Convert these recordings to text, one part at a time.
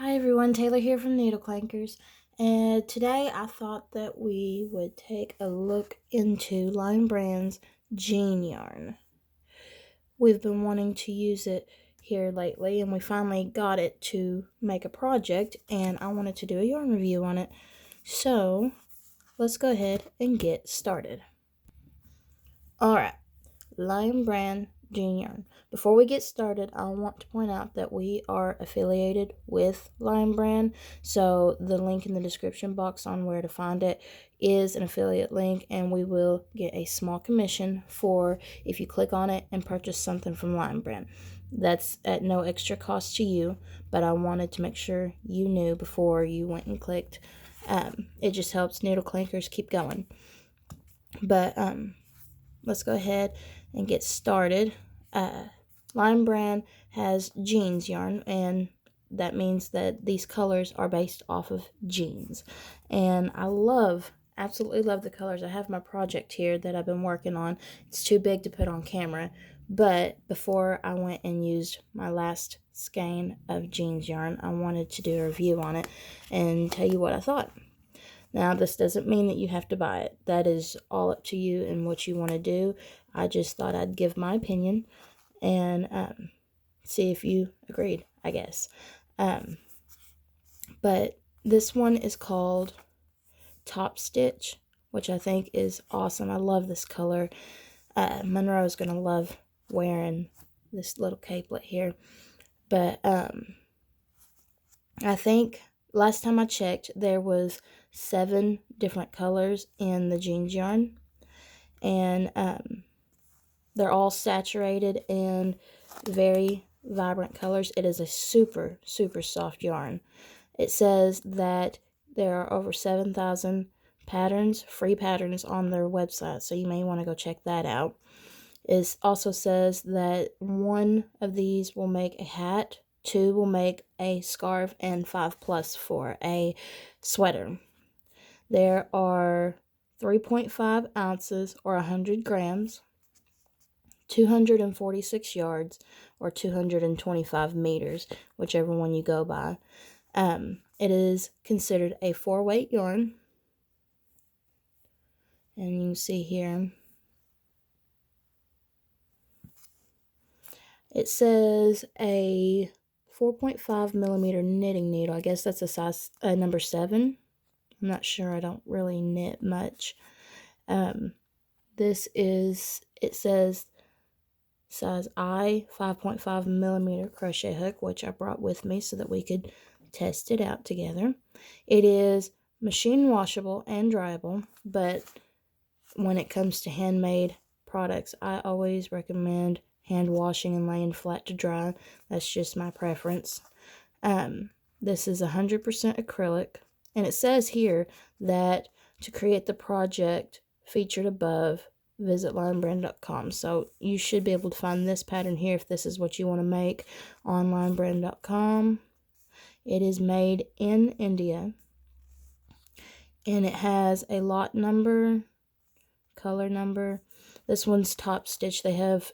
Hi everyone, Taylor here from Klankers, and today I thought that we would take a look into Line Brand's jean yarn. We've been wanting to use it here lately, and we finally got it to make a project, and I wanted to do a yarn review on it. So let's go ahead and get started. Alright, Line Brand jean yarn. Before we get started, I want to point out that we are affiliated with Line Brand, so the link in the description box on where to find it is an affiliate link, and we will get a small commission for if you click on it and purchase something from Line Brand. That's at no extra cost to you, but I wanted to make sure you knew before you went and clicked. It just helps Needle Clankers keep going. But let's go ahead and get started. Line Brand has jeans yarn, and that means that these colors are based off of jeans. And I absolutely love the colors. I have my project here that I've been working on. It's too big to put on camera, but before I went and used my last skein of jeans yarn, I wanted to do a review on it and tell you what I thought. Now, this doesn't mean that you have to buy it. That is all up to you and what you want to do. I just thought I'd give my opinion and see if you agreed, I guess. But this one is called Top Stitch, which I think is awesome. I love this color. Monroe's going to love wearing this little capelet here. But I think last time I checked, there was 7 different colors in the jeans yarn, and they're all saturated in very vibrant colors. It is a super, super soft yarn. It says that there are over 7,000 patterns, free patterns on their website, so you may want to go check that out. It also says that 1 of these will make a hat, 2 will make a scarf, and 5+ for a sweater. There are 3.5 ounces or 100 grams, 246 yards, or 225 meters, whichever one you go by. It is considered a 4-weight yarn, and you can see here it says a 4.5 millimeter knitting needle. I guess that's a size number 7. I'm not sure. I don't really knit much. This is, it says size I, 5.5 millimeter crochet hook, which I brought with me so that we could test it out together. It is machine washable and dryable, but when it comes to handmade products, I always recommend hand washing and laying flat to dry. That's just my preference. This is 100% acrylic, and it says here that to create the project featured above, visit linebrand.com. So you should be able to find this pattern here if this is what you want to make on linebrand.com. It is made in India, and it has a lot number, color number. This one's Top Stitch. They have,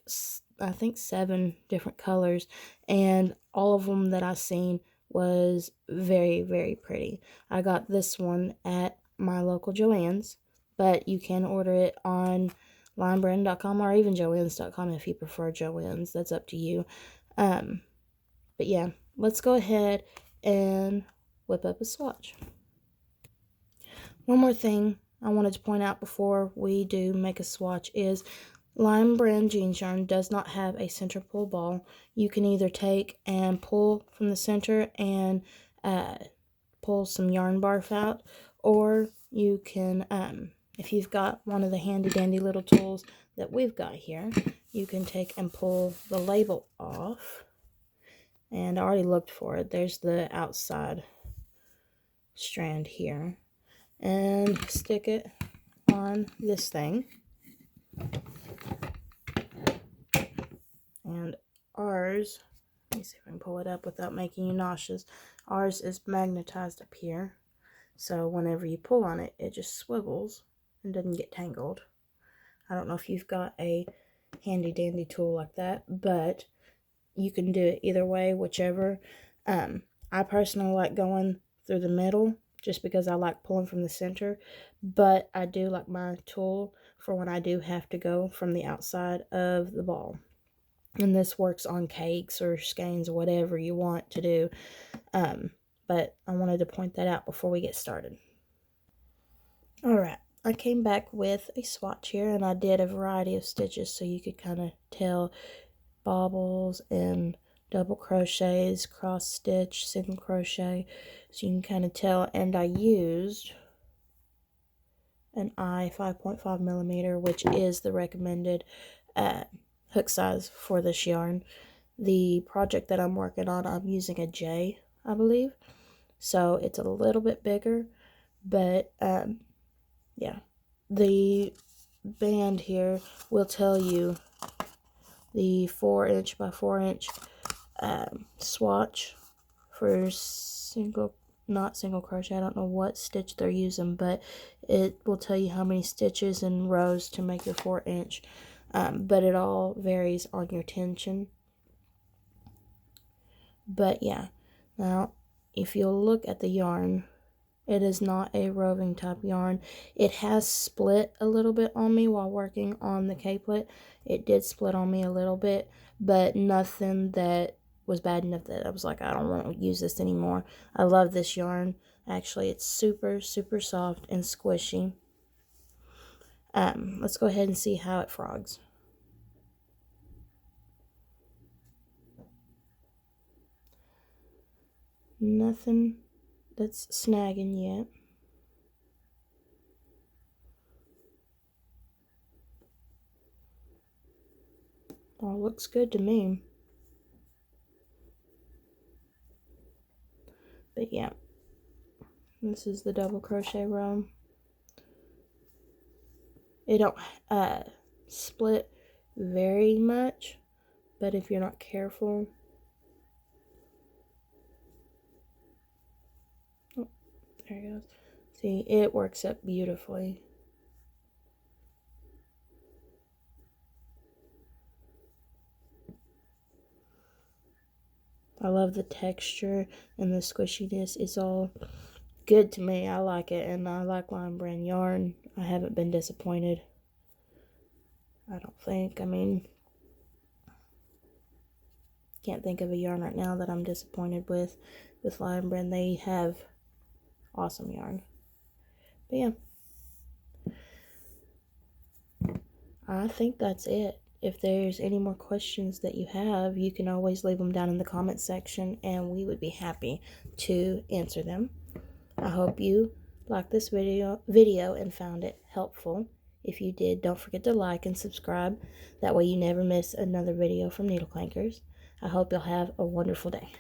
I think, 7 different colors, and all of them that I've seen was very, very pretty. I got this one at my local Joann's, but you can order it on linebrand.com or even joann's.com if you prefer Joann's. That's up to you. But yeah, let's go ahead and whip up a swatch. One more thing I wanted to point out before we do make a swatch is Line Brand jeans yarn does not have a center pull ball. You can either take and pull from the center and pull some yarn barf out, or you can, if you've got one of the handy dandy little tools that we've got here, you can take and pull the label off. And I already looked for it. There's the outside strand here. And stick it on this thing. And ours, let me see if I can pull it up without making you nauseous. Ours is magnetized up here, so whenever you pull on it, it just swivels and doesn't get tangled. I don't know if you've got a handy dandy tool like that, but you can do it either way, whichever. I personally like going through the middle just because I like pulling from the center, but I do like my tool for when I do have to go from the outside of the ball. And this works on cakes or skeins or whatever you want to do. But I wanted to point that out before we get started. Alright, I came back with a swatch here, and I did a variety of stitches so you could kind of tell bobbles and double crochets, cross stitch, single crochet, so you can kind of tell. And I used an I 5.5 millimeter, which is the recommended hook size for this yarn. The project that I'm working on, I'm using a J, I believe, so it's a little bit bigger, but yeah, the band here will tell you the 4" by 4" swatch for not single crochet. I don't know what stitch they're using, but it will tell you how many stitches and rows to make your 4". But it all varies on your tension. But yeah, now if you'll look at the yarn, it is not a roving type yarn. It has split a little bit on me while working on the capelet. It did split on me a little bit, but nothing that was bad enough that I was like, I don't want to use this anymore. I love this yarn. Actually, it's super, super soft and squishy. Let's go ahead and see how it frogs. Nothing that's snagging yet. All looks good to me. But yeah, this is the double crochet row. It don't split very much, but if you're not careful, oh, there it goes. See, it works up beautifully. I love the texture and the squishiness. It's all good to me. I like it, and I like Lion Brand yarn. I haven't been disappointed, I don't think. I mean, can't think of a yarn right now that I'm disappointed with Lion Brand. They have awesome yarn. But yeah, I think that's it. If there's any more questions that you have, you can always leave them down in the comment section, and we would be happy to answer them. I hope you liked this video and found it helpful. If you did, don't forget to like and subscribe. That way you never miss another video from Needle Clankers. I hope you'll have a wonderful day.